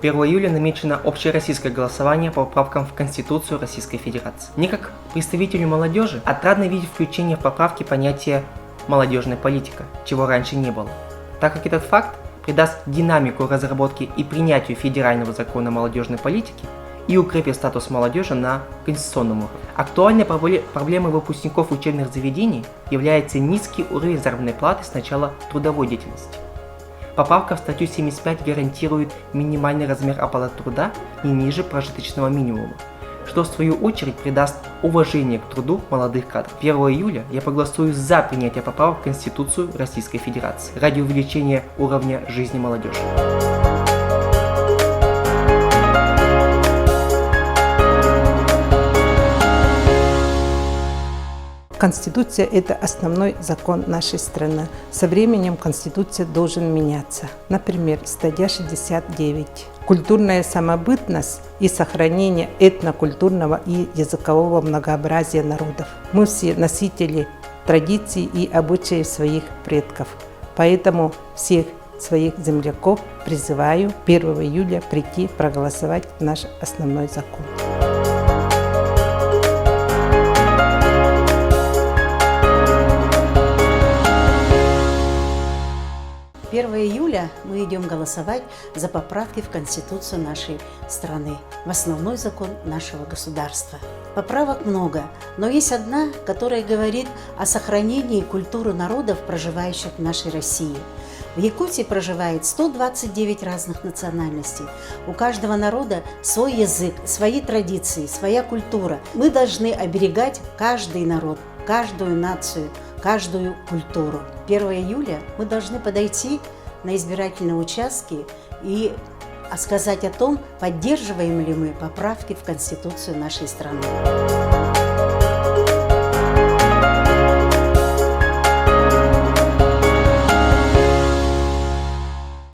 1 июля намечено общероссийское голосование по поправкам в Конституцию Российской Федерации. Мне как представителю молодежи отрадно видеть включение в поправки понятия «молодежная политика», чего раньше не было, так как этот факт придаст динамику разработке и принятию федерального закона о молодежной политике и укрепит статус молодежи на конституционном уровне. Актуальной проблемой выпускников учебных заведений является низкий уровень заработной платы с начала трудовой деятельности. Поправка в статью 75 гарантирует минимальный размер оплаты труда не ниже прожиточного минимума, что в свою очередь придаст уважение к труду молодых кадров. 1 июля я проголосую за принятие поправок в Конституцию Российской Федерации ради увеличения уровня жизни молодежи. Конституция – это основной закон нашей страны. Со временем Конституция должен меняться. Например, статья 69. Культурная самобытность и сохранение этнокультурного и языкового многообразия народов. Мы все носители традиций и обычаев своих предков. Поэтому всех своих земляков призываю 1 июля прийти проголосовать наш основной закон. 1 июля мы идем голосовать за поправки в Конституцию нашей страны, в основной закон нашего государства. Поправок много, но есть одна, которая говорит о сохранении культуры народов, проживающих в нашей России. В Якутии проживает 129 разных национальностей. У каждого народа свой язык, свои традиции, своя культура. Мы должны оберегать каждый народ, каждую нацию, каждую культуру. 1 июля мы должны подойти на избирательные участки и сказать о том, поддерживаем ли мы поправки в Конституцию нашей страны.